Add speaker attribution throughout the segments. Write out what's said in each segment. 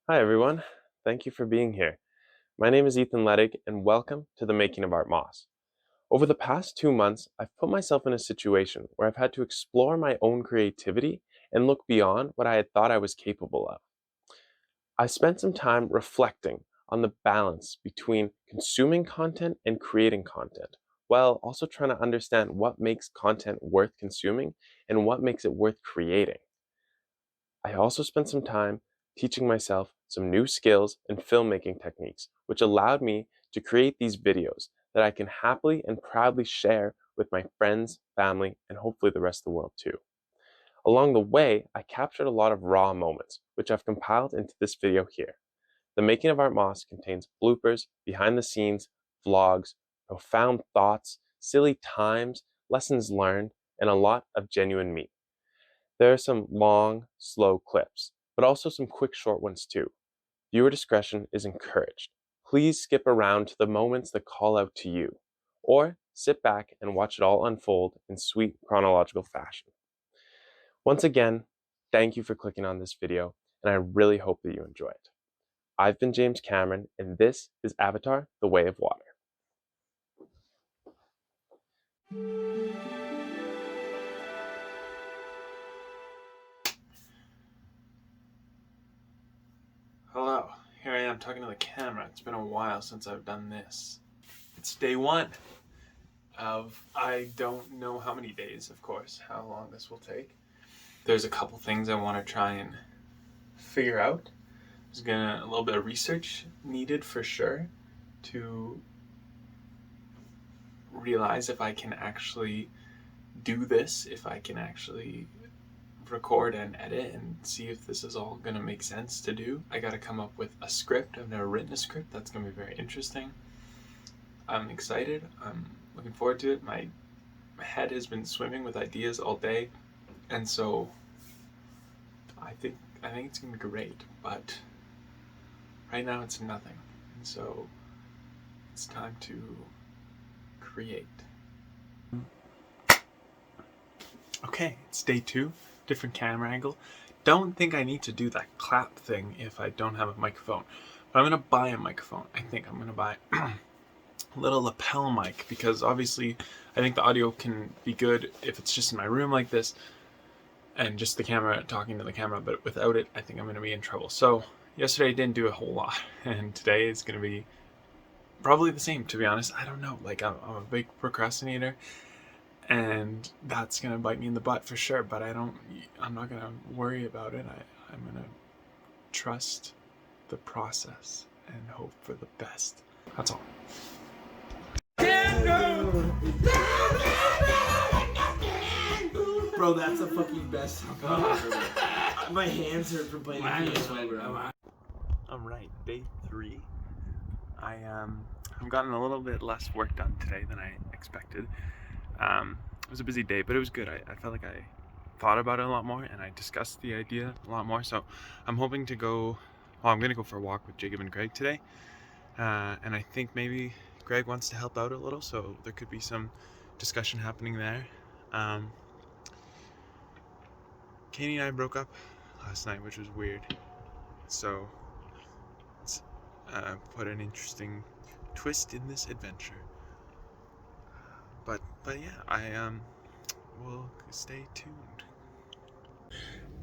Speaker 1: Hi, everyone. Thank you for being here. My name is Ethan Ledig, and welcome to the Making of Art Moss. Over the past 2 months, I've put myself in a situation where I've had to explore my own creativity and look beyond what I had thought I was capable of. I spent some time reflecting on the balance between consuming content and creating content, while also trying to understand what makes content worth consuming and what makes it worth creating. I also spent some time teaching myself some new skills and filmmaking techniques, which allowed me to create these videos that I can happily and proudly share with my friends, family, and hopefully the rest of the world too. Along the way, I captured a lot of raw moments, which I've compiled into this video here. The Making of Art Moss contains bloopers, behind the scenes, vlogs, profound thoughts, silly times, lessons learned, and a lot of genuine me. There are some long, slow clips, but also some quick, short ones too. Viewer discretion is encouraged. Please skip around to the moments that call out to you, or sit back and watch it all unfold in sweet chronological fashion. Once again, thank you for clicking on this video, and I really hope that you enjoy it. I've been James Cameron, and this is Avatar: The Way of Water.
Speaker 2: Hello, here I am talking to the camera. It's been a while since I've done this. It's day one of, I don't know how many days, of course, how long this will take. There's a couple things I want to try and figure out. There's a little bit of research needed for sure to realize if I can actually do this, if I can actually record and edit and see if this is all going to make sense to do. I got to come up with a script. I've never written a script. That's going to be very interesting. I'm excited. I'm looking forward to it. My head has been swimming with ideas all day, and so I think it's going to be great, but right now it's nothing. And so it's time to create. Okay, it's day two, different camera angle. Don't think I need to do that clap thing if I don't have a microphone. But I'm going to buy a microphone. I think I'm going to buy a little lapel mic, because obviously I think the audio can be good if it's just in my room like this and just the camera talking to the camera, but without it I think I'm going to be in trouble. So yesterday I didn't do a whole lot, and today is going to be probably the same, to be honest. I don't know, like I'm a big procrastinator, and that's gonna bite me in the butt for sure, but I'm not gonna worry about it. I'm gonna trust the process and hope for the best. That's all.
Speaker 3: Bro, that's the fucking best song ever. My hands hurt from playing the piano, bro.
Speaker 2: Alright, day 3. I've gotten a little bit less work done today than I expected. It was a busy day, but it was good. I felt like I thought about it a lot more, and I discussed the idea a lot more. So I'm hoping to go, I'm going to go for a walk with Jacob and Greg today. And I think maybe Greg wants to help out a little, so there could be some discussion happening there. Katie and I broke up last night, which was weird. So it's put an interesting twist in this adventure. But yeah, I will stay tuned.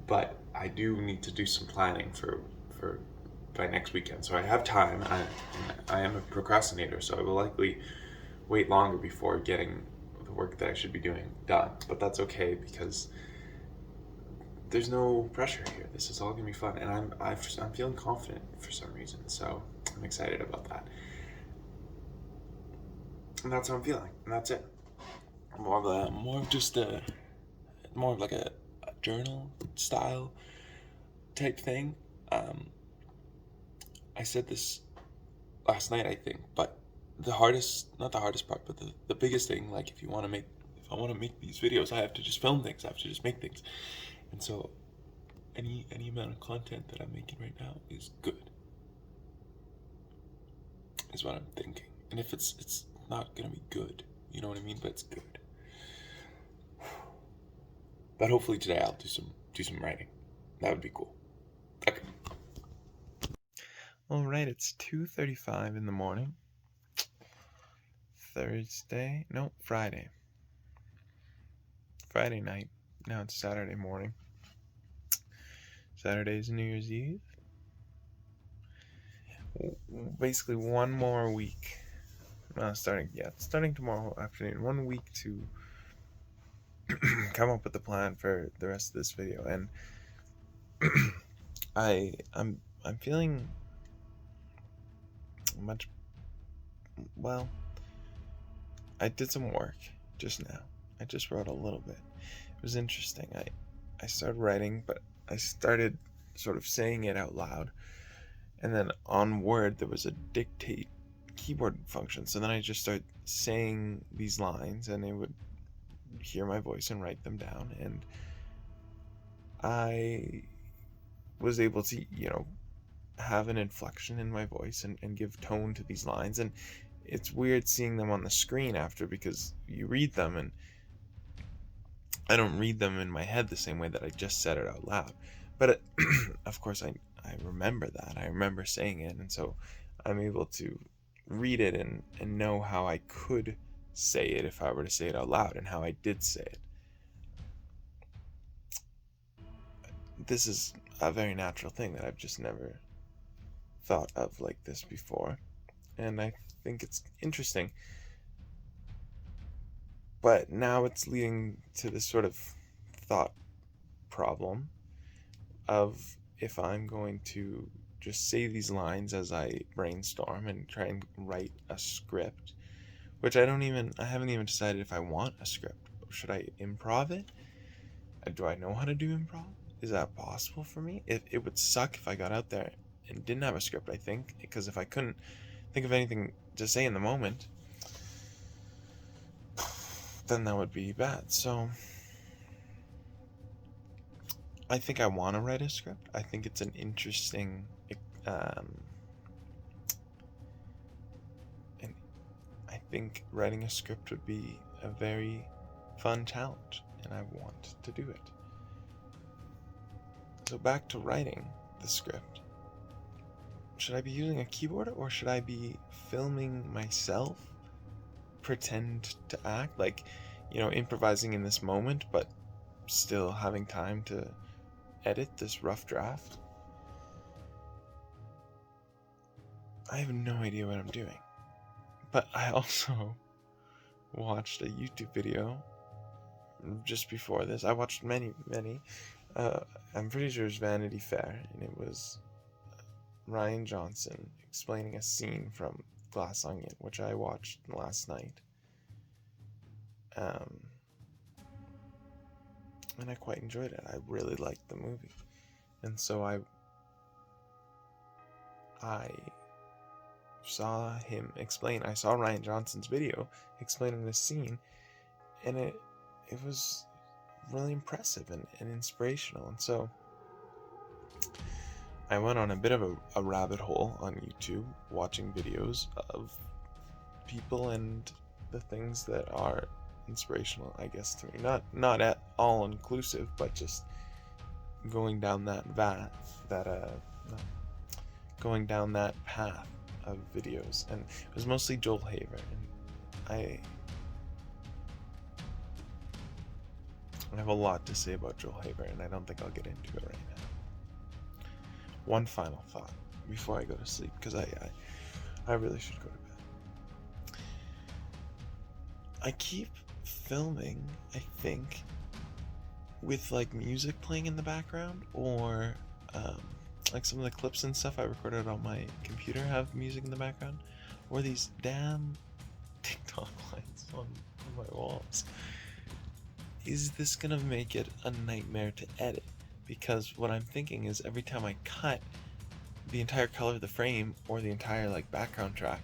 Speaker 2: But I do need to do some planning for by next weekend, so I have time. I am a procrastinator, so I will likely wait longer before getting the work that I should be doing done. But that's okay, because there's no pressure here. This is all gonna be fun, and I'm feeling confident for some reason, so I'm excited about that. And that's how I'm feeling, and that's it. More of like a journal style type thing. I said this last night, I think, but not the hardest part, but the biggest thing, like if I want to make these videos, I have to just film things. I have to just make things. And so any amount of content that I'm making right now is good, is what I'm thinking. And if it's not gonna be good, you know what I mean, but it's good. But hopefully today I'll do some writing. That would be cool. Okay.
Speaker 1: All right, it's 2:35 in the morning. Friday. Friday night. Now it's Saturday morning. Saturday's New Year's Eve. Basically, one more week. Starting tomorrow afternoon. 1 week to come up with a plan for the rest of this video, and I'm feeling much. Well, I did some work just now. I just wrote a little bit. It was interesting. I started writing, but I started sort of saying it out loud, and then on Word there was a dictate keyboard function. So then I just started saying these lines, and it would hear my voice and write them down, and I was able to, have an inflection in my voice and give tone to these lines. And it's weird seeing them on the screen after, because you read them and I don't read them in my head the same way that I just said it out loud. But of course I remember that. I remember saying it, and so I'm able to read it and know how I could say it if I were to say it out loud, and how I did say it. This is a very natural thing that I've just never thought of like this before, and I think it's interesting. But now it's leading to this sort of thought problem of if I'm going to just say these lines as I brainstorm and try and write a script, which I haven't even decided if I want a script. Should I improv it? Do I know how to do improv? Is that possible for me? It would suck if I got out there and didn't have a script, I think, because if I couldn't think of anything to say in the moment, then that would be bad. So I think I want to write a script. I think it's an interesting and I think writing a script would be a very fun challenge, and I want to do it. So back to writing the script. Should I be using a keyboard, or should I be filming myself pretend to act, like, improvising in this moment, but still having time to edit this rough draft? I have no idea what I'm doing. But I also watched a YouTube video just before this. I watched many. I'm pretty sure it was Vanity Fair, and it was Ryan Johnson explaining a scene from Glass Onion, which I watched last night. And I quite enjoyed it. I really liked the movie. And so I saw him explain. I saw Ryan Johnson's video explaining this scene, and it was really impressive and inspirational. And so I went on a bit of a rabbit hole on YouTube, watching videos of people and the things that are inspirational, I guess, to me. Not at all inclusive, but just going down that going down that path of videos. And it was mostly Joel Haver, and I have a lot to say about Joel Haver, and I don't think I'll get into it right now. One final thought before I go to sleep, because I really should go to bed. I keep filming, I think, with like music playing in the background, or like some of the clips and stuff I recorded on my computer have music in the background, or these damn TikTok lines on my walls. Is this gonna make it a nightmare to edit? Because what I'm thinking is every time I cut, the entire color of the frame or the entire like background track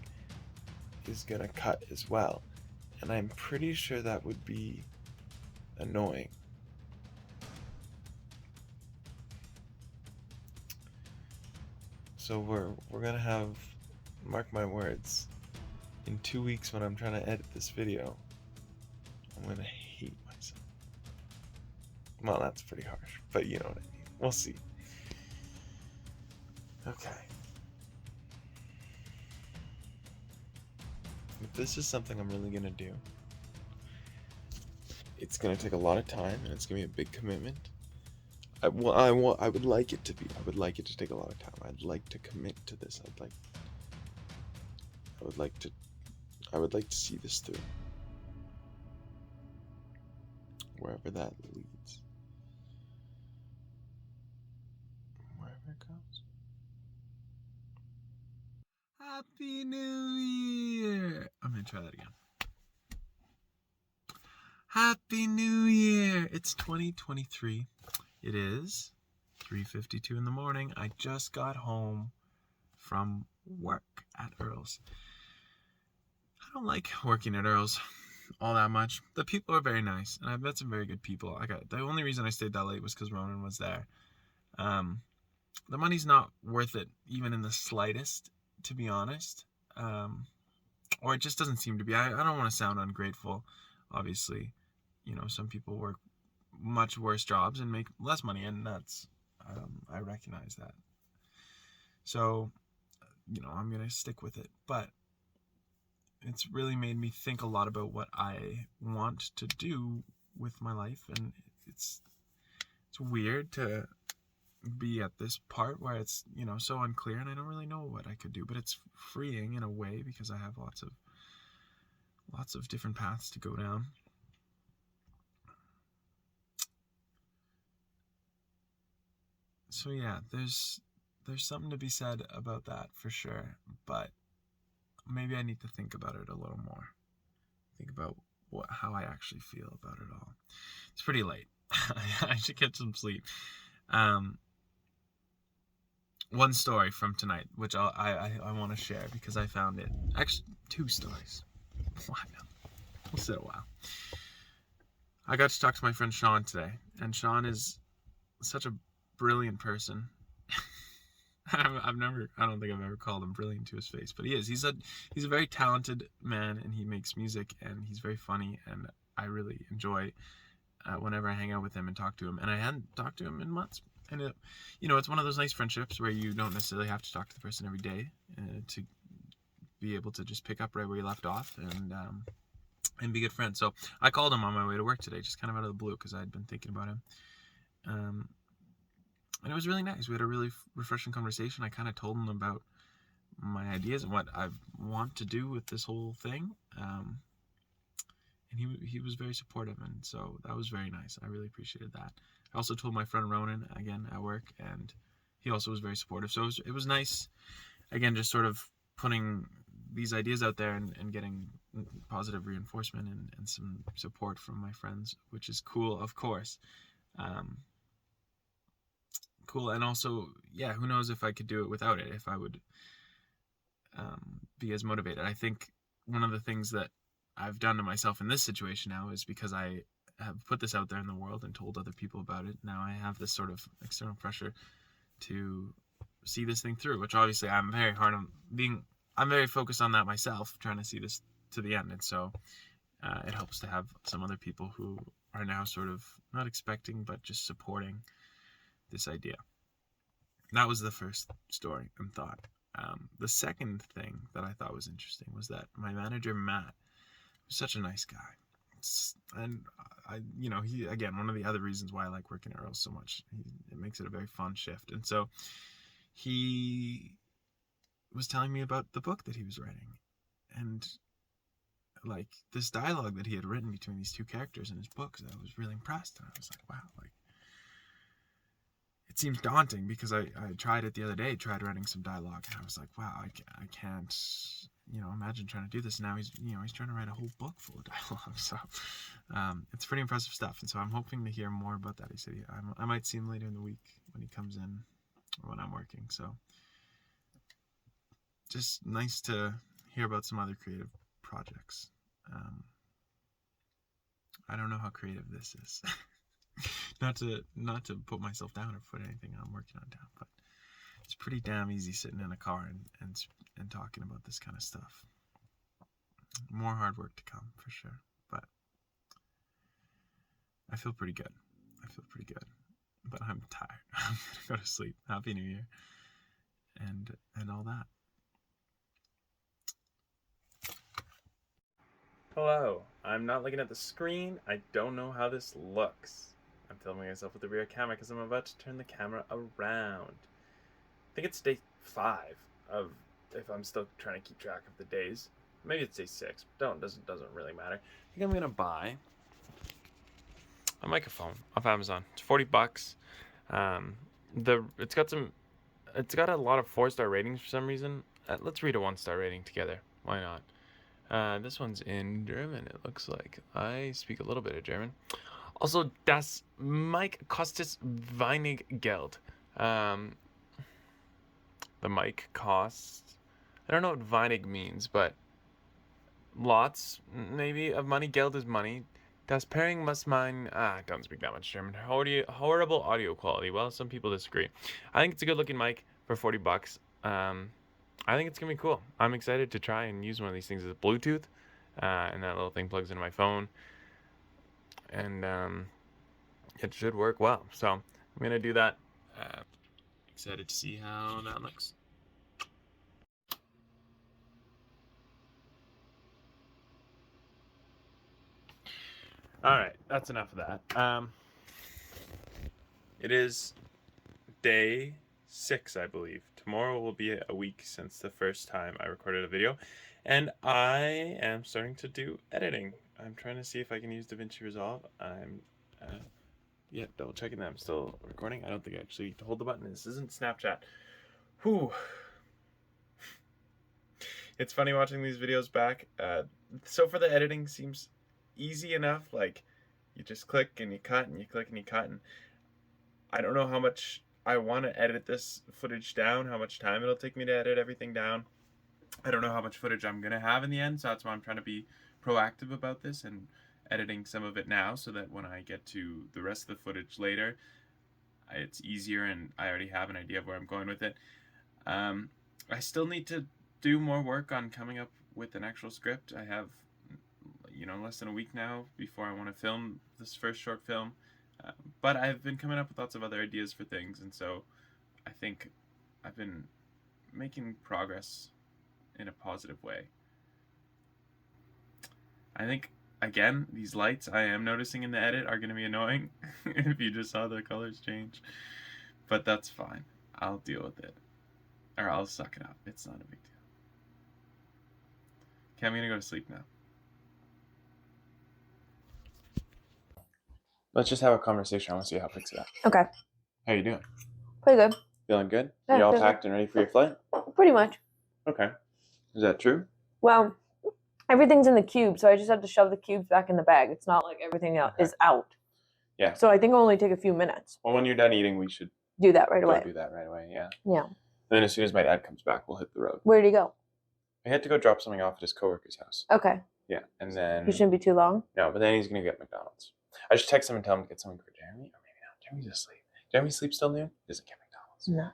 Speaker 1: is gonna cut as well, and I'm pretty sure that would be annoying. So we're gonna have, mark my words, in 2 weeks when I'm trying to edit this video, I'm gonna hate myself. Well, that's pretty harsh, but you know what I mean. We'll see. Okay. if this is something I'm really gonna do, it's gonna take a lot of time and it's gonna be a big commitment. I would like it to be. I would like it to take a lot of time. I'd like to commit to this. I would like to see this through. Wherever that leads. Wherever it goes.
Speaker 2: Happy New Year! I'm gonna try that again. Happy New Year! It's 2023. It is 3:52 in the morning. I just got home from work at Earl's. I don't like working at Earl's all that much. The people are very nice, and I've met some very good people. The only reason I stayed that late was because Ronan was there. The money's not worth it, even in the slightest, to be honest. Or it just doesn't seem to be. I don't want to sound ungrateful. Obviously, some people work much worse jobs and make less money, and that's I recognize that. So, I'm gonna stick with it. But it's really made me think a lot about what I want to do with my life, and it's weird to be at this part where it's so unclear, and I don't really know what I could do, but it's freeing in a way because I have lots of different paths to go down. So yeah, there's something to be said about that for sure, but maybe I need to think about it a little more. Think about how I actually feel about it all. It's pretty late. I should get some sleep. One story from tonight, which I want to share because I found it. Actually, two stories. Why not? We'll sit a while. I got to talk to my friend Sean today, and Sean is such a brilliant person. I don't think I've ever called him brilliant to his face, but he is. He's a very talented man, and he makes music, and he's very funny, and I really enjoy whenever I hang out with him and talk to him. And I hadn't talked to him in months, and it's one of those nice friendships where you don't necessarily have to talk to the person every day to be able to just pick up right where you left off and be good friends. So I called him on my way to work today, just kind of out of the blue, because I had been thinking about him. And it was really nice. We had a really refreshing conversation. I kind of told him about my ideas and what I want to do with this whole thing. And he was very supportive, and so that was very nice. I really appreciated that. I also told my friend Ronan, again, at work, and he also was very supportive. So it was nice, again, just sort of putting these ideas out there and getting positive reinforcement and some support from my friends, which is cool, of course. Cool. And also, yeah, who knows if I could do it without it, if I would be as motivated. I think one of the things that I've done to myself in this situation now is because I have put this out there in the world and told other people about it. Now I have this sort of external pressure to see this thing through, which obviously I'm very focused on that myself, trying to see this to the end. And so it helps to have some other people who are now sort of not expecting, but just supporting this idea. That was the first story and thought. The second thing that I thought was interesting was that my manager, Matt, was such a nice guy. And he, again, one of the other reasons why I like working at Earl's so much, it makes it a very fun shift. And so he was telling me about the book that he was writing, and like this dialogue that he had written between these two characters in his books. I was really impressed, and I was like, wow, like it seems daunting because I tried it the other day, tried writing some dialogue, and I was like, wow, I can't, imagine trying to do this. Now he's trying to write a whole book full of dialogue. So it's pretty impressive stuff. And so I'm hoping to hear more about that. He said I might see him later in the week when he comes in or when I'm working. So just nice to hear about some other creative projects. I don't know how creative this is. not to put myself down or put anything I'm working on down, but it's pretty damn easy sitting in a car and talking about this kind of stuff. More hard work to come for sure, but I feel pretty good. But I'm tired. I'm gonna go to sleep. Happy New Year and all that.
Speaker 1: Hello, I'm not looking at the screen. I don't know how this looks. I'm filming myself with the rear camera because I'm about to turn the camera around. I think it's day 5 of, if I'm still trying to keep track of the days. Maybe it's day 6. Doesn't really matter. I think I'm gonna buy a microphone off Amazon. It's $40. It's got a lot of 4-star ratings for some reason. Let's read a 1-star rating together. Why not? This one's in German, it looks like. I speak a little bit of German. Also, das Mic kostet wenig Geld. The mic costs, I don't know what wenig means, but lots, maybe, of money. Geld is money. Das pairing muss mein, don't speak that much German. Horrible audio quality. Well, some people disagree. I think it's a good looking mic for $40. I think it's gonna be cool. I'm excited to try and use one of these things as Bluetooth, and that little thing plugs into my phone, and it should work well. So I'm gonna do that. Excited to see how that looks. All right, that's enough of that. It is day 6, I believe. Tomorrow will be a week since the first time I recorded a video, and I am starting to do editing. I'm trying to see if I can use DaVinci Resolve. I'm double checking that I'm still recording. I don't think I actually need to hold the button. This isn't Snapchat. Whew. It's funny watching these videos back. So for the editing seems easy enough. Like, you just click and you cut and you click and you cut, and I don't know how much I want to edit this footage down, how much time it'll take me to edit everything down. I don't know how much footage I'm gonna have in the end, so that's why I'm trying to be proactive about this and editing some of it now, so that when I get to the rest of the footage later, it's easier and I already have an idea of where I'm going with it. I still need to do more work on coming up with an actual script. I have, less than a week now before I want to film this first short film, but I've been coming up with lots of other ideas for things, and so I think I've been making progress in a positive way. I think, again, these lights I am noticing in the edit are going to be annoying if you just saw the colors change, but that's fine. I'll deal with it, or I'll suck it up. It's not a big deal. Okay, I'm going to go to sleep now. Let's just have a conversation. I want to see how it picks it up.
Speaker 4: Okay.
Speaker 1: How you doing?
Speaker 4: Pretty good.
Speaker 1: Feeling good?
Speaker 4: Yeah,
Speaker 1: You all
Speaker 4: feeling
Speaker 1: packed and ready for your flight?
Speaker 4: Pretty much.
Speaker 1: Okay. Is that true?
Speaker 4: Well, everything's in the cube, so I just have to shove the cubes back in the bag. It's not like everything else is out.
Speaker 1: Yeah.
Speaker 4: So I think it'll only take a few minutes.
Speaker 1: Well, when you're done eating, we should
Speaker 4: do that right away.
Speaker 1: Do that right away, yeah.
Speaker 4: Yeah.
Speaker 1: And then as soon as my dad comes back, we'll hit the road.
Speaker 4: Where did he go?
Speaker 1: I had to go drop something off at his coworker's house.
Speaker 4: Okay.
Speaker 1: Yeah, and then...
Speaker 4: He shouldn't be too long?
Speaker 1: No, but then he's going to get McDonald's. I should text him and tell him to get something for Jeremy, or maybe not. Jeremy's asleep. Jeremy sleeps till noon? Doesn't get McDonald's.
Speaker 4: No.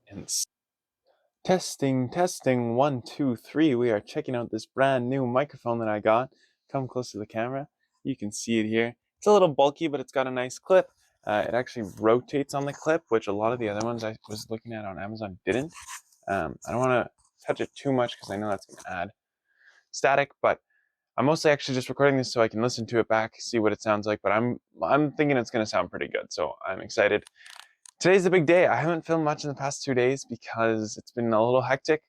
Speaker 1: And testing, 1, 2, 3. We are checking out this brand new microphone that I got. Come close to the camera. You can see it here. It's a little bulky, but it's got a nice clip. It actually rotates on the clip, which a lot of the other ones I was looking at on Amazon didn't. I don't want to touch it too much because I know that's going to add static, but I'm mostly actually just recording this so I can listen to it back, see what it sounds like, but I'm thinking it's going to sound pretty good, so I'm excited. Today's the big day. I haven't filmed much in the past 2 days because it's been a little hectic,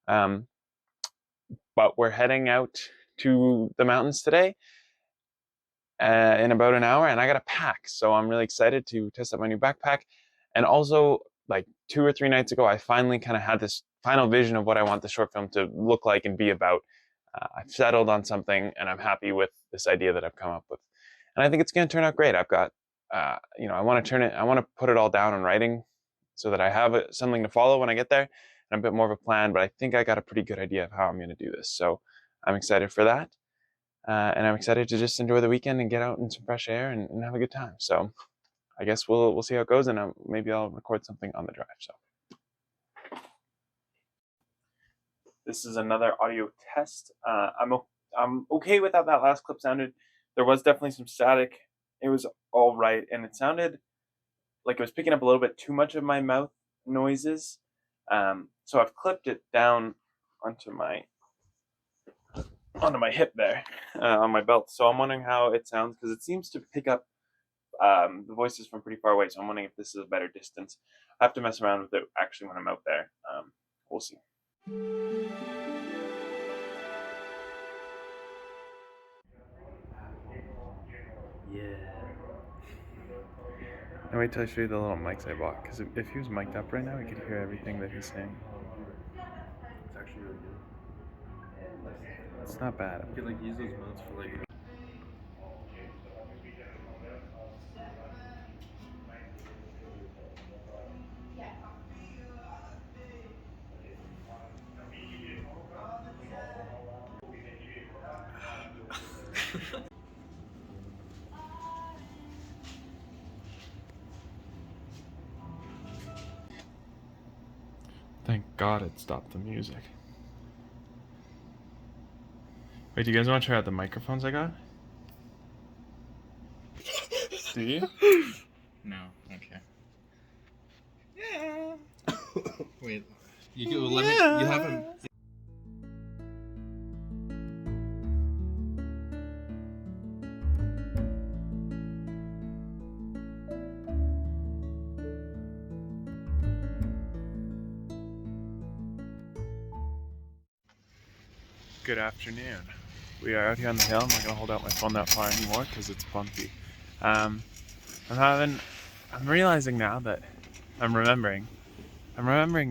Speaker 1: but we're heading out to the mountains today in about an hour, and I got to pack, so I'm really excited to test out my new backpack. And also, like 2 or 3 nights ago, I finally kind of had this final vision of what I want the short film to look like and be about. I've settled on something, and I'm happy with this idea that I've come up with, and I think it's going to turn out great. I've got, I want to put it all down in writing so that I have something to follow when I get there, and a bit more of a plan. But I think I got a pretty good idea of how I'm going to do this, so I'm excited for that, and I'm excited to just enjoy the weekend and get out in some fresh air and have a good time. So I guess we'll see how it goes, and maybe I'll record something on the drive. So. This is another audio test. I'm okay with how that last clip sounded. There was definitely some static. It was all right, and it sounded like it was picking up a little bit too much of my mouth noises. So I've clipped it down onto my hip there, on my belt. So I'm wondering how it sounds because it seems to pick up the voices from pretty far away. So I'm wondering if this is a better distance. I have to mess around with it actually when I'm out there. We'll see.
Speaker 2: Yeah.
Speaker 1: Now wait till I show you the little mics I bought, because if he was mic'd up right now, we could hear everything that he's saying.
Speaker 3: It's actually really good.
Speaker 1: It's not bad.
Speaker 3: You could like use those modes for like.
Speaker 1: Thank God it stopped the music. Wait, do you guys want to try out the microphones I got? Do you?
Speaker 2: No, okay. Yeah. Wait, you let me. You haven't.
Speaker 1: Good afternoon. We are out here on the hill. I'm not going to hold out my phone that far anymore because it's bumpy. I'm realizing now that I'm remembering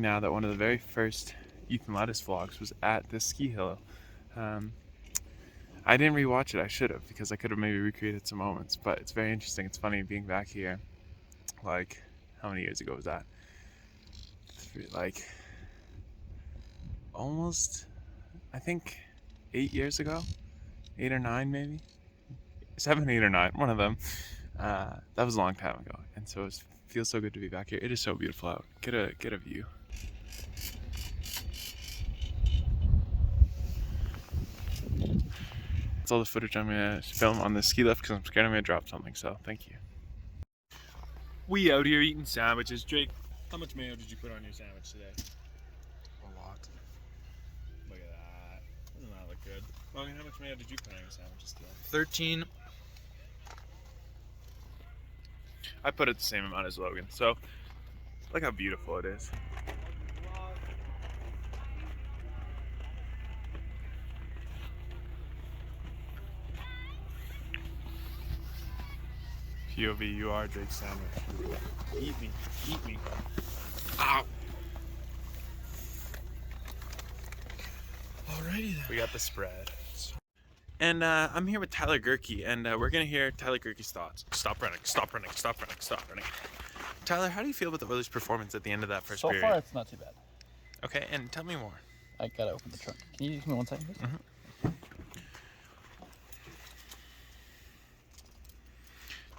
Speaker 1: now that one of the very first Ethan Lettuce vlogs was at this ski hill. I didn't rewatch it. I should have, because I could have maybe recreated some moments, but it's very interesting. It's funny being back here. Like, how many years ago was that? Like, almost, I think 8 years ago, 8 or 9 maybe, 7, 8 or 9, one of them. That was a long time ago, and so it feels so good to be back here. It is so beautiful out. Get a view. That's all the footage I'm gonna film on this ski lift because I'm scared I'm gonna drop something. So thank you. We out here eating sandwiches. Drake, how much mayo did you put on your sandwich today?
Speaker 3: A lot.
Speaker 1: Look at that. Doesn't that look good? Logan, how much mayo did you put on your sandwiches today?
Speaker 2: 13.
Speaker 1: I put it the same amount as Logan. So look how beautiful it is. POV, you are Drake's sandwich. Eat me, eat me. Ow!
Speaker 2: Alrighty then.
Speaker 1: We got the spread. And I'm here with Tyler Gerke, and we're gonna hear Tyler Gerke's thoughts. Stop running, stop running, stop running, stop running. Tyler, how do you feel about the Oilers' performance at the end of that first period?
Speaker 5: So far, it's not too bad.
Speaker 1: Okay, and tell me more.
Speaker 5: I gotta open the trunk. Can you give me 1 second, please?
Speaker 1: Mm-hmm.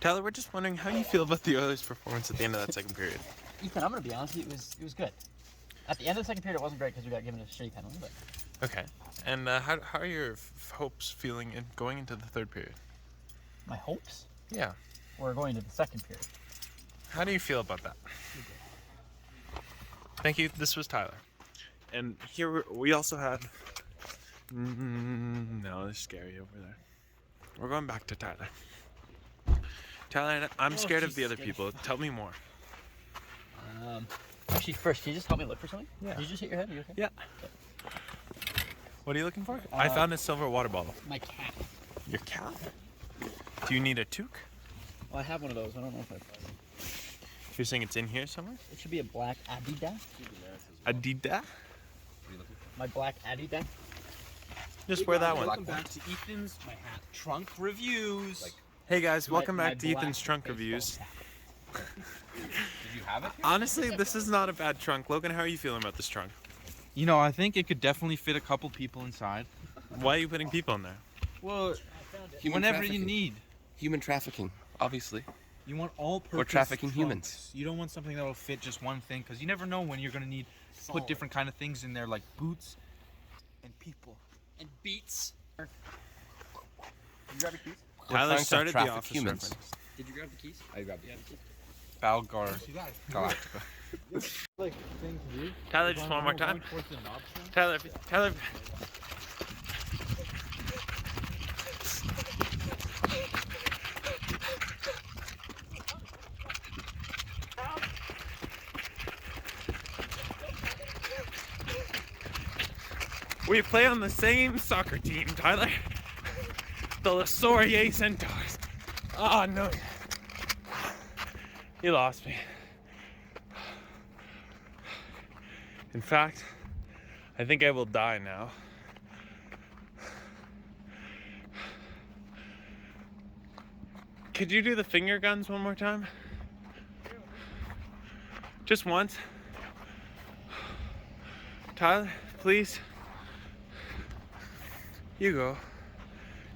Speaker 1: Tyler, we're just wondering how you feel about the Oilers' performance at the end of that second period.
Speaker 5: Ethan, I'm gonna be honest with you, it was good. At the end of the second period, it wasn't great because we got given a shitty penalty, but
Speaker 1: Okay, and how are your hopes feeling going into the third period?
Speaker 5: my hopes
Speaker 1: Yeah.
Speaker 5: were going to the second period.
Speaker 1: How do you feel about that? Thank you. This was Tyler. And here we also had... no, it's scary over there. We're going back to Tyler. Tyler, I'm scared of the other people. Tell me more.
Speaker 5: Actually, first, can you just help me look for something?
Speaker 1: Yeah.
Speaker 5: Did you just hit your head? Are you okay?
Speaker 1: Yeah. What are you looking for? I found a silver water bottle.
Speaker 5: My cap.
Speaker 1: Your cap? Do you need a toque?
Speaker 5: Well, I have one of those. I don't know if
Speaker 1: You're saying it's in here somewhere?
Speaker 5: it should be a black Adidas.
Speaker 1: Adidas?
Speaker 5: My black Adidas.
Speaker 1: Just wear that one.
Speaker 6: Welcome back to Ethan's trunk reviews.
Speaker 1: Hey guys, welcome
Speaker 5: My
Speaker 1: back to
Speaker 5: black
Speaker 1: Ethan's Trunk
Speaker 5: baseball
Speaker 1: Reviews.
Speaker 5: cap.
Speaker 6: Did you have it?
Speaker 1: Honestly, this is not a bad trunk. Logan, how are you feeling about this trunk?
Speaker 6: You know, I think it could definitely fit a couple people inside.
Speaker 1: Why are you putting people in there?
Speaker 6: Well,
Speaker 3: Human
Speaker 6: whenever you
Speaker 3: trafficking.
Speaker 6: need.
Speaker 3: Human trafficking, obviously.
Speaker 6: You want all-purpose
Speaker 3: trafficking
Speaker 6: trunks.
Speaker 3: humans.
Speaker 6: You don't want something that will fit just one thing, because you never know when you're going to need to put different kind of things in there, like boots and people.
Speaker 5: And beats. Did you grab your keys?
Speaker 1: Tyler
Speaker 3: trying to
Speaker 1: started the
Speaker 3: traffic
Speaker 1: office
Speaker 3: humans.
Speaker 1: reference.
Speaker 5: Did you grab the keys?
Speaker 3: I grabbed
Speaker 5: Yeah.
Speaker 6: Balgar Galactica.
Speaker 5: Like thing to do.
Speaker 2: Tyler, just one more time. Tyler. We play on the same soccer team, Tyler. The Laurier Centaurs. Oh no. You lost me. In fact, I think I will die now. Could you do the finger guns one more time? Just once. Tyler, please. You go.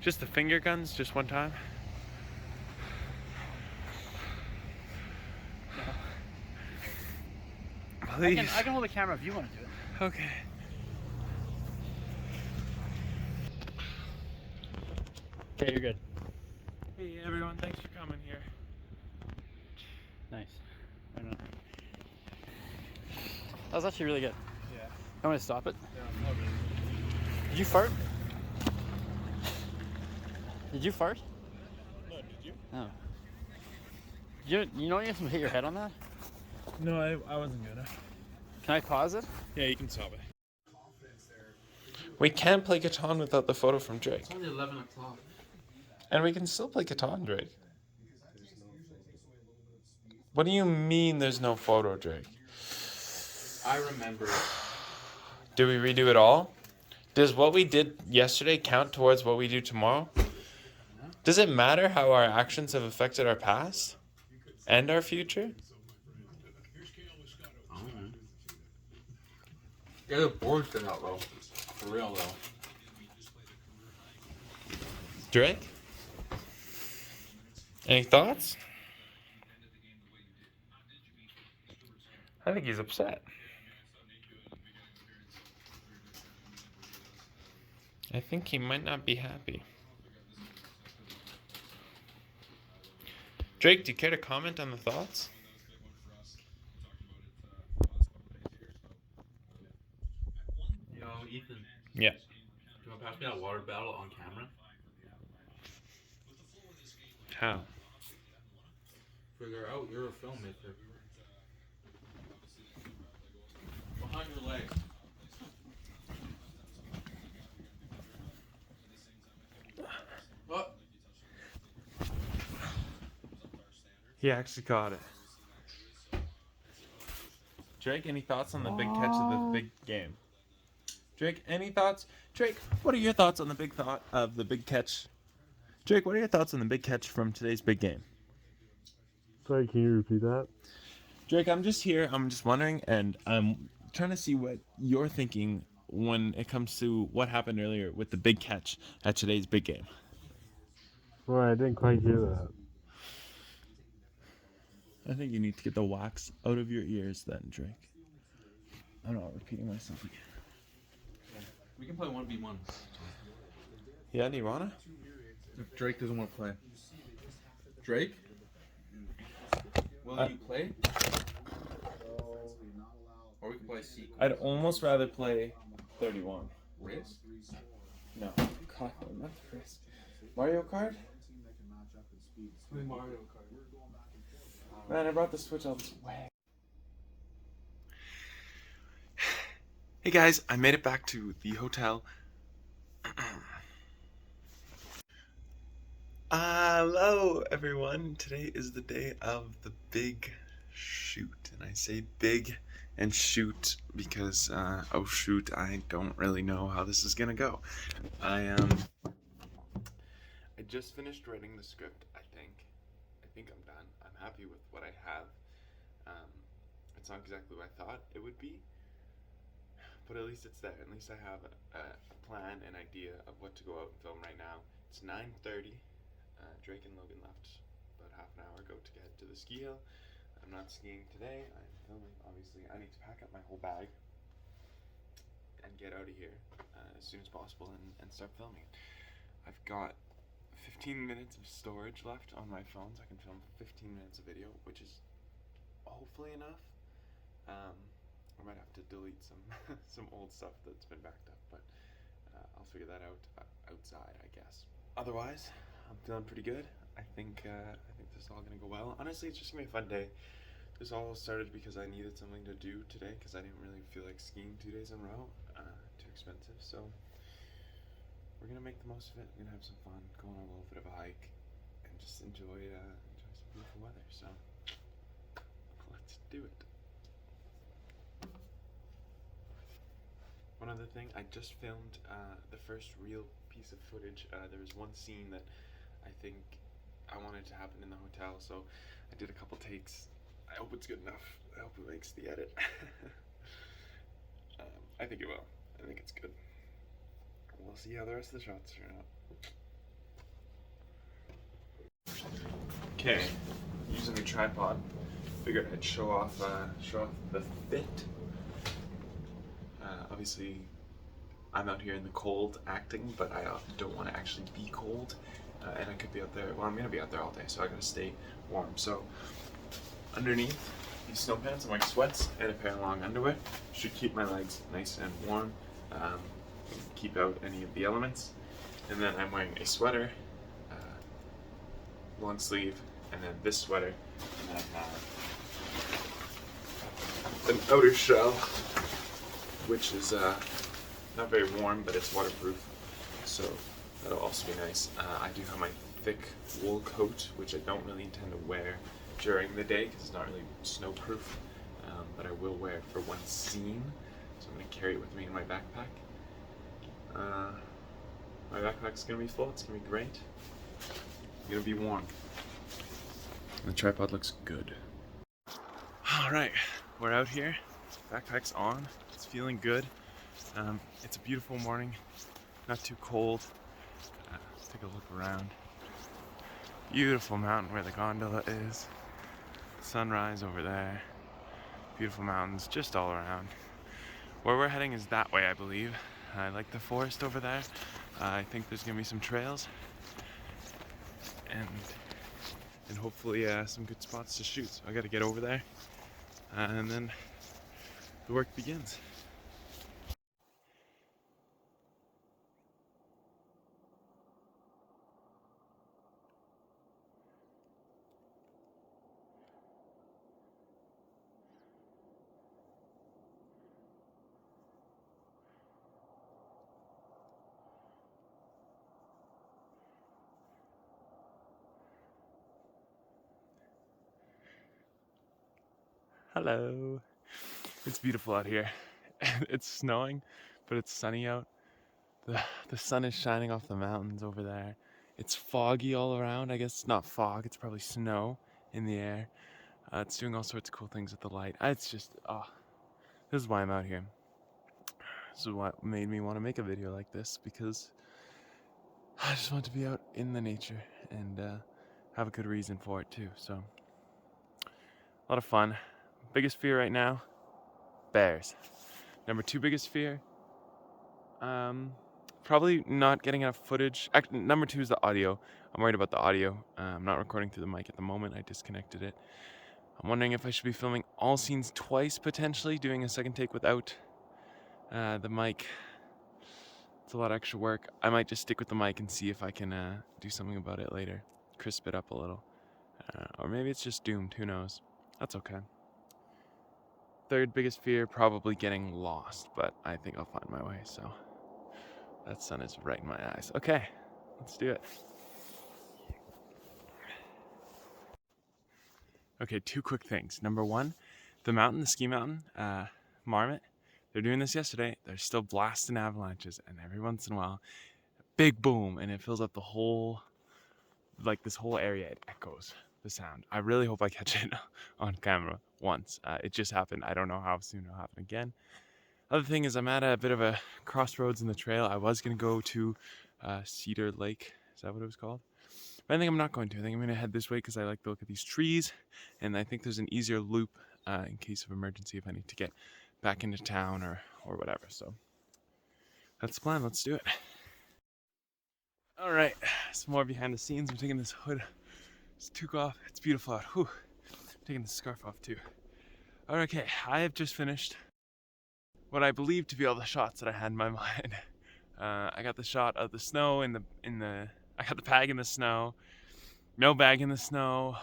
Speaker 2: Just the finger guns, just one time. Please.
Speaker 5: I can hold the camera if you want to do it.
Speaker 2: Okay.
Speaker 5: Okay, you're good.
Speaker 2: Hey everyone, thanks for coming here.
Speaker 5: Nice. Right on. That was actually really good.
Speaker 2: Yeah.
Speaker 5: I want to stop it.
Speaker 2: Yeah, not really.
Speaker 5: Did you fart? Did you fart?
Speaker 2: No, did you?
Speaker 5: No. You know you have to hit your head on that?
Speaker 2: No, I wasn't gonna.
Speaker 5: Can I pause it?
Speaker 2: Yeah, you can stop it.
Speaker 1: We can't play Catan without the photo from Drake.
Speaker 3: It's only 11 o'clock.
Speaker 1: And we can still play Catan, Drake. What do you mean there's no photo, Drake?
Speaker 3: I remember.
Speaker 1: Do we redo it all? Does what we did yesterday count towards what we do tomorrow? Does it matter how our actions have affected our past and our future?
Speaker 3: Get the board set out, though. For real, though.
Speaker 1: Drake? Any thoughts? I think he's upset. I think he might not be happy. Drake, do you care to comment on the thoughts?
Speaker 3: Yo, Ethan.
Speaker 1: Yeah.
Speaker 3: Do you want to pass me that water bottle on camera?
Speaker 1: How?
Speaker 3: Figure out you're a filmmaker. Behind your legs. What?
Speaker 1: He actually caught it. Drake, any thoughts on the big catch of the big game? Drake, any thoughts? Drake, what are your thoughts on the big thought of the big catch? Drake, what are your thoughts on the big catch from today's big game?
Speaker 2: Sorry, can you repeat that?
Speaker 1: Drake, I'm just here. I'm just wondering, and I'm trying to see what you're thinking when it comes to what happened earlier with the big catch at today's big game.
Speaker 2: Well, I didn't quite hear that.
Speaker 1: I think you need to get the wax out of your ears then, Drake. I'm not repeating myself again.
Speaker 3: We can play 1v1.
Speaker 1: Yeah, do you wanna?
Speaker 6: If Drake doesn't want to play.
Speaker 3: Drake? Will you play? Or we can play sequence.
Speaker 1: I'd almost rather play 31.
Speaker 3: Risk?
Speaker 1: No. God, no, not the risk. Mario Kart?
Speaker 3: Play Mario Kart.
Speaker 1: Man, I brought the Switch all this way. Hey guys, I made it back to the hotel. Hello everyone. Today is the day of the big shoot. And I say big and shoot because, oh shoot, I don't really know how this is gonna go. I just finished writing the script, I think I'm done. I'm happy with what I have. It's not exactly what I thought it would be, but at least it's there. At least I have a plan, an idea of what to go out and film right now. It's 9:30. Drake and Logan left about half an hour ago to get to the ski hill. I'm not skiing today. I'm filming, obviously. I need to pack up my whole bag and get out of here as soon as possible and start filming. I've got 15 minutes of storage left on my phone, so I can film 15 minutes of video, which is hopefully enough. I might have to delete some some old stuff that's been backed up, but I'll figure that out outside, I guess. Otherwise, I'm feeling pretty good. I think this is all gonna go well. Honestly, it's just gonna be a fun day. This all started because I needed something to do today because I didn't really feel like skiing 2 days in a row. Too expensive, so we're gonna make the most of it. We're gonna have some fun, go on a little bit of a hike, and just enjoy some beautiful weather. So let's do it. One other thing, I just filmed the first real piece of footage. There was one scene that I think I wanted to happen in the hotel, so I did a couple takes. I hope it's good enough. I hope it makes the edit. I think it will. I think it's good. We'll see how the rest of the shots turn out. Okay, using the tripod. Figured I'd show off the fit. Obviously, I'm out here in the cold acting, but I don't want to actually be cold, and I could be out there. Well, I'm gonna be out there all day, so I gotta stay warm. So, underneath these snow pants, I'm wearing sweats and a pair of long underwear. Should keep my legs nice and warm, keep out any of the elements. And then I'm wearing a sweater, long sleeve, and then this sweater, and then an outer shell, which is not very warm, but it's waterproof, so that'll also be nice. I do have my thick wool coat, which I don't really intend to wear during the day because it's not really snowproof, but I will wear it for one scene, so I'm going to carry it with me in my backpack. My backpack's going to be full, it's going to be great. It's going to be warm. The tripod looks good. Alright, we're out here. Backpack's on. It's feeling good. It's a beautiful morning. Not too cold. Let's take a look around. Beautiful mountain where the gondola is. Sunrise over there. Beautiful mountains just all around. Where we're heading is that way, I believe. I like the forest over there. I think there's gonna be some trails. And hopefully some good spots to shoot. So I gotta get over there. And then the work begins. Hello. It's beautiful out here. It's snowing, but it's sunny out. The sun is shining off the mountains over there. It's foggy all around. I guess it's not fog, it's probably snow in the air. It's doing all sorts of cool things with the light. It's just, this is why I'm out here. This is what made me want to make a video like this, because I just want to be out in the nature and have a good reason for it too. So, a lot of fun. Biggest fear right now, bears. Number 2 biggest fear, probably not getting enough footage. Number 2 is the audio. I'm worried about the audio. I'm not recording through the mic at the moment. I disconnected it. I'm wondering if I should be filming all scenes twice, potentially, doing a second take without the mic. It's a lot of extra work. I might just stick with the mic and see if I can do something about it later. Crisp it up a little. Or maybe it's just doomed, who knows. That's okay. 3rd biggest fear, probably getting lost, but I think I'll find my way, so that sun is right in my eyes. Okay, let's do it. Okay, 2 quick things. Number 1, the ski mountain, Marmot, they're doing this yesterday. They're still blasting avalanches, and every once in a while, big boom, and it fills up the whole, like this whole area. It echoes the sound. I really hope I catch it on camera once. It just happened. I don't know how soon it'll happen again. Other thing is I'm at a bit of a crossroads in the trail. I was going to go to Cedar Lake. Is that what it was called? But I think I'm not going to. I think I'm going to head this way because I like the look of these trees. And I think there's an easier loop in case of emergency if I need to get back into town or whatever. So that's the plan. Let's do it. All right. Some more behind the scenes. I'm taking this hood. Just took off. It's beautiful out. Whew. taking the scarf off too. Okay, I have just finished what I believe to be all the shots that I had in my mind. I got the shot of the snow I got the bag in the snow, no bag in the snow,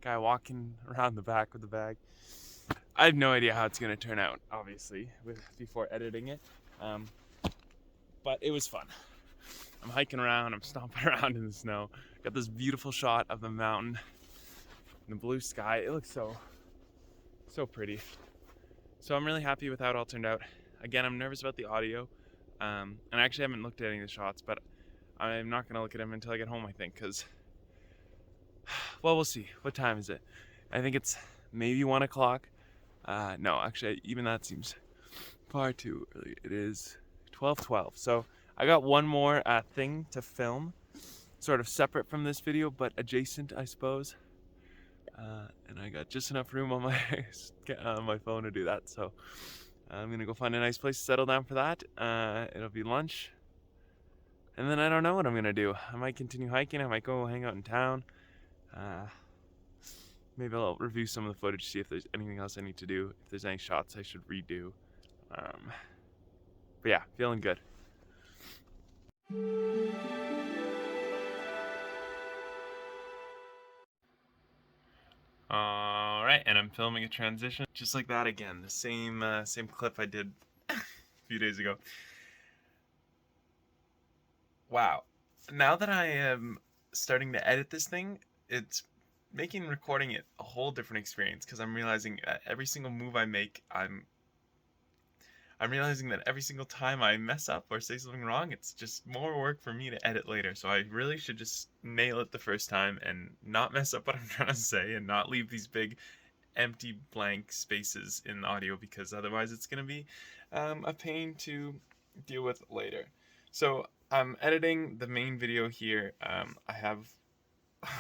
Speaker 1: guy walking around the back with the bag. I have no idea how it's gonna turn out, obviously, before editing it, but it was fun. I'm hiking around, I'm stomping around in the snow. Got this beautiful shot of the mountain and the blue sky. It looks so pretty. So I'm really happy with how it all turned out. Again, I'm nervous about the audio, and I actually haven't looked at any of the shots, but I'm not gonna look at them until I get home, I think, because, well, we'll see. What time is it? I think it's maybe 1 o'clock. No, actually, even that seems far too early. It is 12:12. So I got one more thing to film, sort of separate from this video, but adjacent, I suppose. And I got just enough room on my phone to do that. So I'm gonna go find a nice place to settle down for that. It'll be lunch, and then I don't know what I'm gonna do. I might continue hiking. I might go hang out in town. Maybe I'll review some of the footage, see if there's anything else I need to do, if there's any shots I should redo. But yeah, feeling good. All right, and I'm filming a transition just like that again. The same clip I did a few days ago. Wow. Now that I am starting to edit this thing, it's making recording it a whole different experience, because I'm realizing every single move I make, I'm realizing that every single time I mess up or say something wrong, it's just more work for me to edit later. So I really should just nail it the first time and not mess up what I'm trying to say and not leave these big empty blank spaces in the audio, because otherwise it's going to be a pain to deal with later. So I'm editing the main video here. I have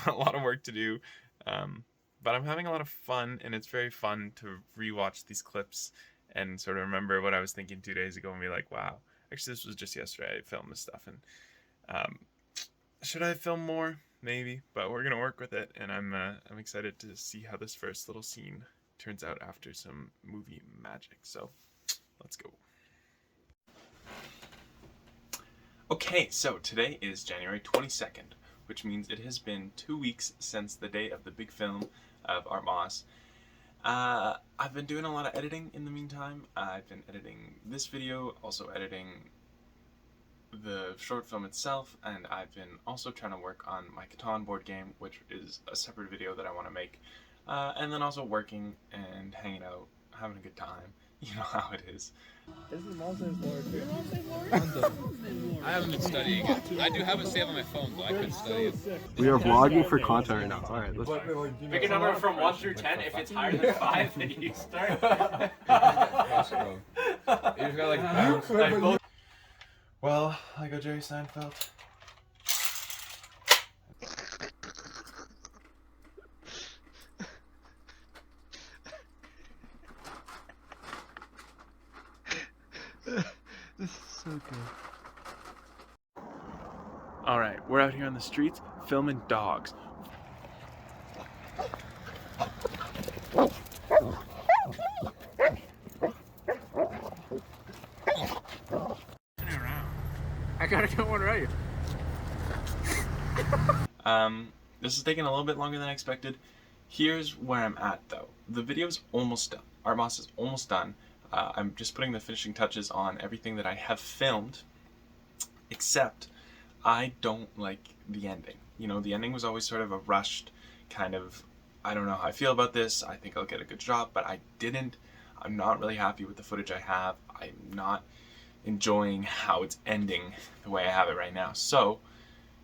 Speaker 1: a lot of work to do, but I'm having a lot of fun, and it's very fun to rewatch these clips and sort of remember what I was thinking 2 days ago and be like, wow, actually this was just yesterday I filmed this stuff, and should I film more? Maybe, but we're gonna work with it, and I'm excited to see how this first little scene turns out after some movie magic. So let's go. Okay, so today is January 22nd, which means it has been 2 weeks since the day of the big film of Art Moss. I've been doing a lot of editing in the meantime. I've been editing this video, also editing the short film itself, and I've been also trying to work on my Catan board game, which is a separate video that I want to make, and then also working and hanging out, having a good time. You know how it is.
Speaker 7: This is Monsters Lord. I haven't been studying it. I do have it saved on my phone, but I couldn't study it.
Speaker 8: We are vlogging for content right now. Alright, let's
Speaker 9: pick a number from 1 through 10. If it's higher than 5, then you start.
Speaker 7: You just got like
Speaker 1: Well, I go Jerry Seinfeld.
Speaker 8: This is so good.
Speaker 1: Alright, we're out here on the streets filming dogs.
Speaker 7: I gotta get one right.
Speaker 1: This is taking a little bit longer than I expected. Here's where I'm at though. The video's almost done. Art Moss is almost done. I'm just putting the finishing touches on everything that I have filmed, except I don't like the ending. You know, the ending was always sort of a rushed kind of, I don't know how I feel about this, I think I'll get a good job, but I didn't. I'm not really happy with the footage I have. I'm not enjoying how it's ending the way I have it right now. So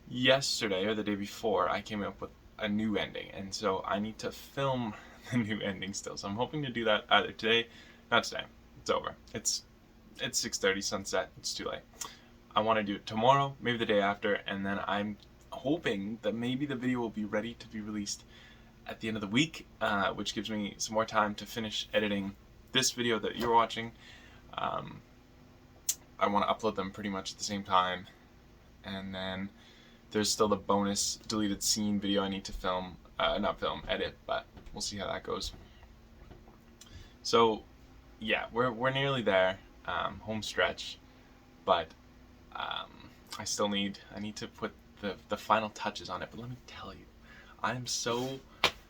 Speaker 1: yesterday or the day before, I came up with a new ending, and so I need to film the new ending still. So I'm hoping to do that either today, not today, it's over. It's 6:30 sunset, it's too late. I want to do it tomorrow, maybe the day after, and then I'm hoping that maybe the video will be ready to be released at the end of the week, which gives me some more time to finish editing this video that you're watching. I want to upload them pretty much at the same time, and then there's still the bonus deleted scene video I need to film, not film, edit, but we'll see how that goes. So yeah, we're nearly there, home stretch, but I need to put the final touches on it. But let me tell you, I'm so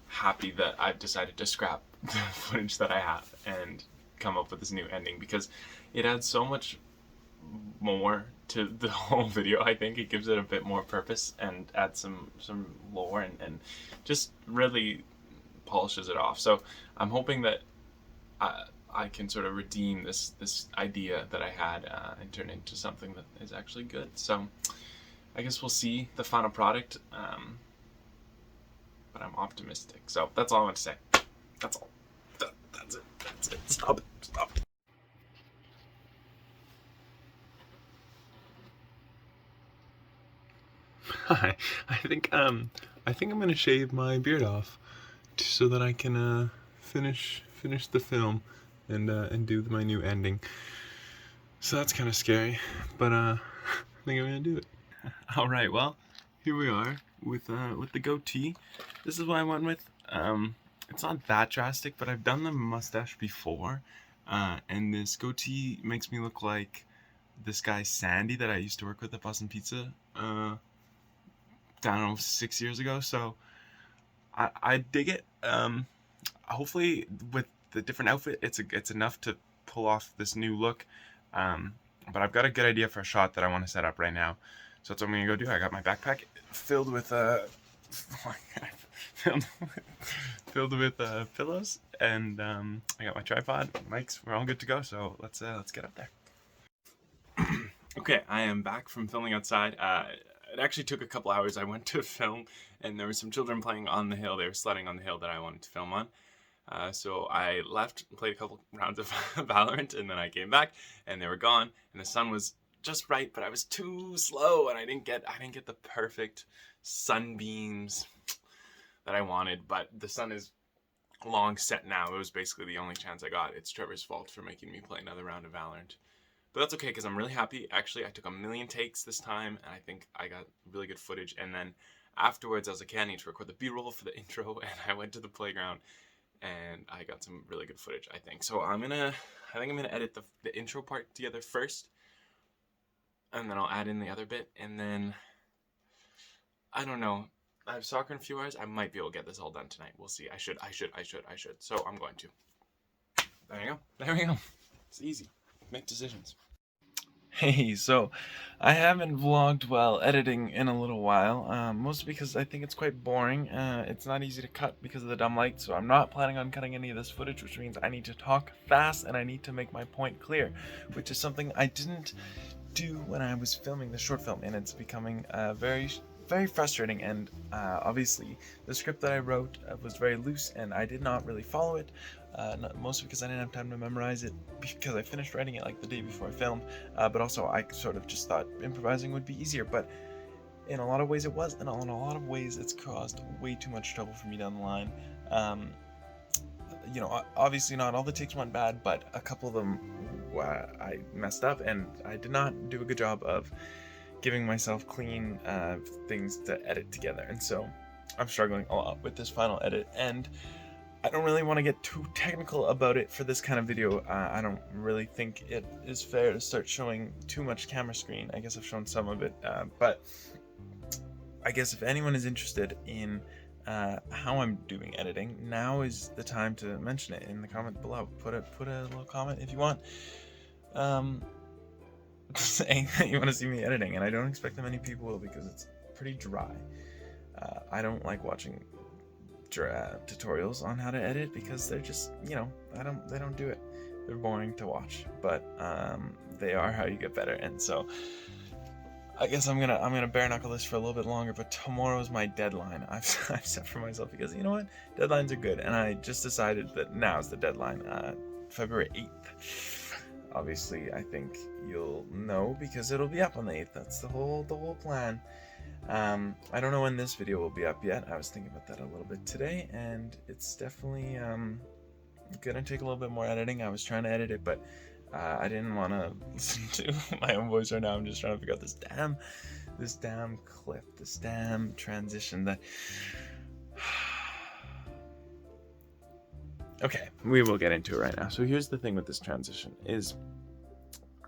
Speaker 1: happy that I've decided to scrap the footage that I have and come up with this new ending, because it adds so much more to the whole video. I think it gives it a bit more purpose and adds some lore and just really polishes it off. So I'm hoping that I can sort of redeem this idea that I had and turn it into something that is actually good. So I guess we'll see the final product, but I'm optimistic. So that's all I want to say. That's all. That's it. Stop it.
Speaker 2: Hi. I think I'm gonna shave my beard off so that I can finish the film and do my new ending. So that's kind of scary, but I think I'm gonna do it. All right. Well, here we are with the goatee. This is what I went with. It's not that drastic, but I've done the mustache before, and this goatee makes me look like this guy Sandy that I used to work with at Boston Pizza. I don't know, 6 years ago. So I dig it. Hopefully with the different outfit, it's enough to pull off this new look. But I've got a good idea for a shot that I want to set up right now. So that's what I'm gonna go do. I got my backpack filled with pillows, and I got my tripod, mics. We're all good to go. So let's get up there. Okay, I am back from filming outside. It actually took a couple hours. I went to film, and there were some children playing on the hill. They were sledding on the hill that I wanted to film on. So I left, played a couple rounds of Valorant, and then I came back, and they were gone. And the sun was just right, but I was too slow, and I didn't get the perfect sunbeams that I wanted. But the sun is long set now. It was basically the only chance I got. It's Trevor's fault for making me play another round of Valorant. But that's okay, because I'm really happy. Actually, I took 1,000,000 takes this time, and I think I got really good footage. And then afterwards, I was like, okay, I need to record the B-roll for the intro, and I went to the playground, and I got some really good footage, I think. So I think I'm gonna edit the intro part together first, and then I'll add in the other bit, and then, I don't know. I have soccer in a few hours. I might be able to get this all done tonight. We'll see. I should. So I'm going to. There we go. It's easy. Make decisions. Hey, so I haven't vlogged while editing in a little while, mostly because I think it's quite boring. It's not easy to cut because of the dumb light, so I'm not planning on cutting any of this footage, which means I need to talk fast and I need to make my point clear, which is something I didn't do when I was filming the short film, and it's becoming very frustrating. And obviously the script that I wrote was very loose, and I did not really follow it, mostly because I didn't have time to memorize it, because I finished writing it like the day before I filmed, but also I sort of just thought improvising would be easier. But in a lot of ways it was, and in a lot of ways it's caused way too much trouble for me down the line. You know, obviously not all the takes went bad, but a couple of them I messed up, and I did not do a good job of giving myself clean things to edit together, and so I'm struggling a lot with this final edit, and I don't really want to get too technical about it for this kind of video. I don't really think it is fair to start showing too much camera screen. I guess I've shown some of it, but I guess if anyone is interested in how I'm doing editing, now is the time to mention it in the comment below. Put a little comment if you want, saying that you want to see me editing, and I don't expect that many people will, because it's pretty dry. I don't like watching tutorials on how to edit, because they're just, you know, they don't do it. They're boring to watch, but they are how you get better. And so I guess I'm gonna bare knuckle this for a little bit longer, but tomorrow is my deadline. I've set for myself, because you know what, deadlines are good, and I just decided that now's the deadline, February 8th. Obviously, I think you'll know because it'll be up on the 8th. That's the whole plan. I don't know when this video will be up yet. I was thinking about that a little bit today, and it's definitely gonna take a little bit more editing. I was trying to edit it, but I didn't want to listen to my own voice right now. I'm just trying to figure out this damn clip, this damn transition that
Speaker 1: Okay, we will get into it right now. So here's the thing with this transition is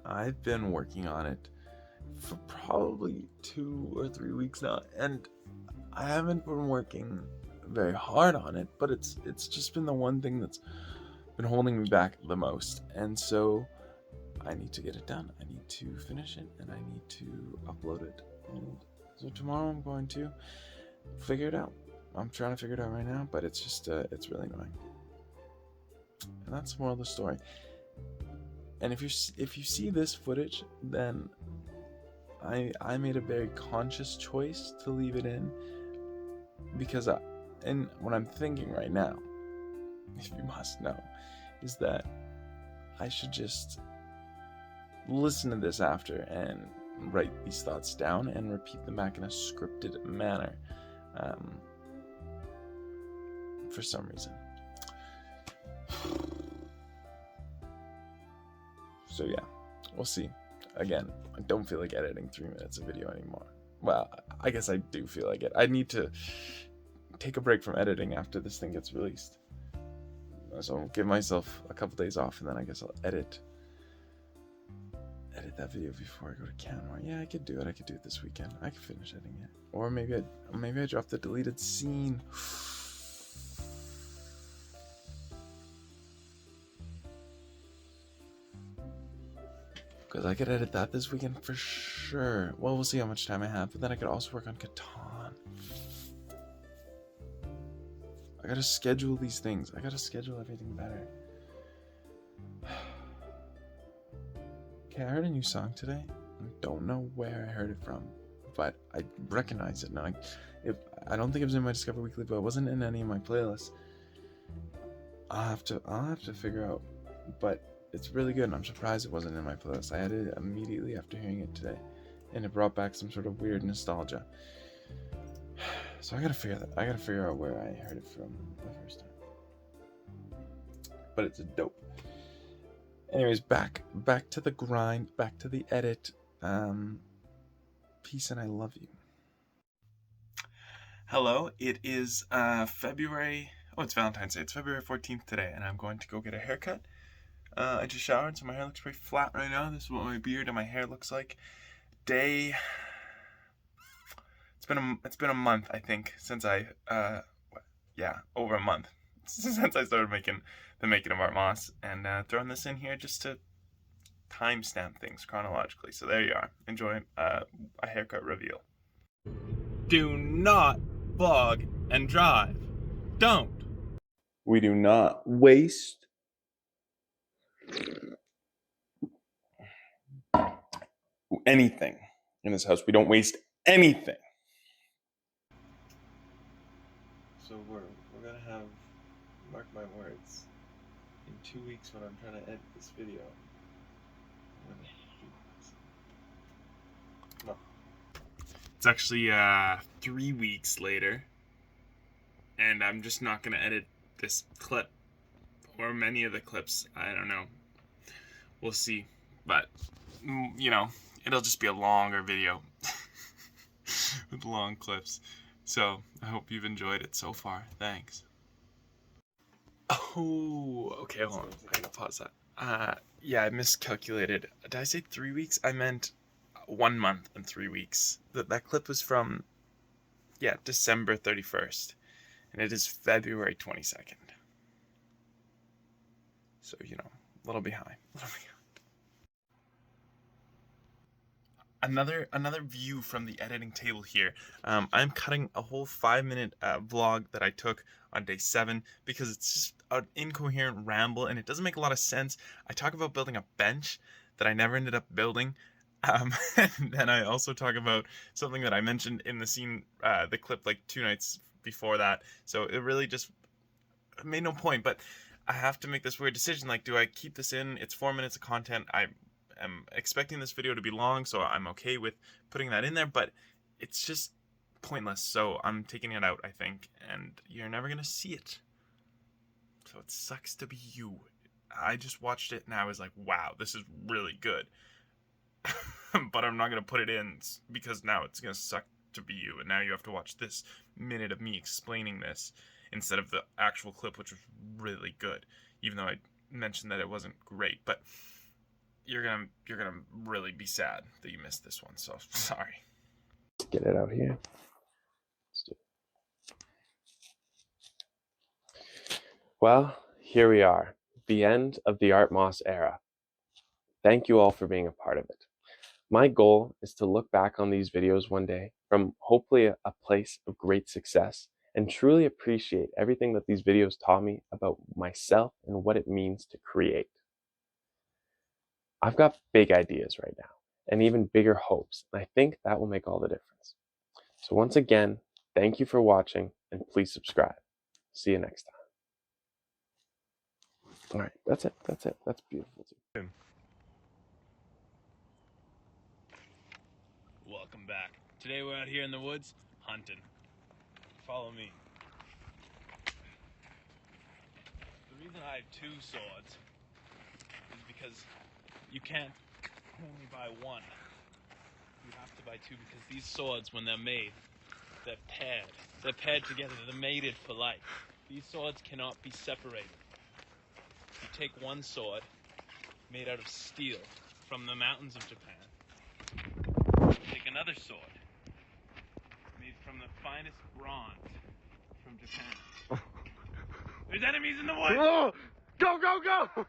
Speaker 1: I've been working on it for probably 2 or 3 weeks now, and I haven't been working very hard on it, but it's just been the one thing that's been holding me back the most. And so I need to get it done. I need to finish it, and I need to upload it. And so tomorrow I'm going to figure it out. I'm trying to figure it out right now, but it's just it's really annoying. And that's the moral of the story. And if you see this footage, then I made a very conscious choice to leave it in, because and what I'm thinking right now, if you must know, is that I should just listen to this after and write these thoughts down and repeat them back in a scripted manner, for some reason. So yeah, we'll see. Again, I don't feel like editing 3 minutes of video anymore. Well, I guess I do feel like it. I need to take a break from editing after this thing gets released. So I'll give myself a couple days off, and then I guess I'll edit that video before I go to camera. Yeah, I could do it. I could do it this weekend. I could finish editing it. Or maybe I drop the deleted scene. Because I could edit that this weekend for sure. Well, we'll see how much time I have. But then I could also work on Catan. I gotta schedule these things. I gotta schedule everything better. Okay, I heard a new song today. I don't know where I heard it from, but I recognize it now. I don't think it was in my Discover Weekly, but it wasn't in any of my playlists. I'll have to figure out, but it's really good, and I'm surprised it wasn't in my playlist. I added it immediately after hearing it today, and it brought back some sort of weird nostalgia. So I gotta figure out where I heard it from the first time. But it's a dope. Anyways, back to the grind, back to the edit. Peace, and I love you. Hello, it is February. Oh, it's Valentine's Day. It's February 14th today, and I'm going to go get a haircut. I just showered, so my hair looks pretty flat right now. This is what my beard and my hair looks like. It's been a month, I think, since over a month since I started making the Making of Art Moss, and throwing this in here just to timestamp things chronologically. So there you are. Enjoy a haircut reveal.
Speaker 2: Do not vlog and drive. Don't.
Speaker 1: We do not waste anything in this house. We don't waste anything. So we're gonna have, mark my words, in 2 weeks when I'm trying to edit this video, I'm gonna shoot myself. No.
Speaker 2: It's actually 3 weeks later, and I'm just not gonna edit this clip or many of the clips. I don't know. We'll see, but you know, it'll just be a longer video with long clips. So I hope you've enjoyed it so far. Thanks. Oh, okay, hold on. I gotta pause that. Yeah, I miscalculated. Did I say 3 weeks? I meant 1 month and 3 weeks. That clip was from, December 31st. And it is February 22nd. So, a little behind. Another view from the editing table here. I'm cutting a whole 5-minute vlog that I took on day 7 because it's just an incoherent ramble and it doesn't make a lot of sense. I talk about building a bench that I never ended up building. And then I also talk about something that I mentioned in the scene, the clip like 2 nights before that. So it really just made no point, but I have to make this weird decision. Like, do I keep this in? It's 4 minutes of content. I'm expecting this video to be long, so I'm okay with putting that in there, but it's just pointless. So I'm taking it out, I think, and you're never gonna see it. So it sucks to be you. I just watched it and I was like, wow, this is really good. But I'm not gonna put it in because now it's gonna suck to be you, and now you have to watch this minute of me explaining this
Speaker 10: instead of the actual clip, which was really good, even though I mentioned that it wasn't great. But you're gonna really be sad that you missed this one, so sorry.
Speaker 1: Let's get it out here. Let's do it. Well, here we are, the end of the Art Moss era. Thank you all for being a part of it. My goal is to look back on these videos one day from hopefully a place of great success and truly appreciate everything that these videos taught me about myself and what it means to create. I've got big ideas right now and even bigger hopes, and I think that will make all the difference. So once again, thank you for watching and please subscribe. See you next time. All right, that's it. That's beautiful too.
Speaker 11: Welcome back. Today we're out here in the woods hunting. Follow me. The reason I have 2 swords is because you can't only buy one. You have to buy 2 because these swords, when they're made, they're paired. They're paired together. They're mated for life. These swords cannot be separated. You take one sword made out of steel from the mountains of Japan. Take another sword made from the finest bronze from Japan. There's enemies in the woods!
Speaker 8: Go, go, go!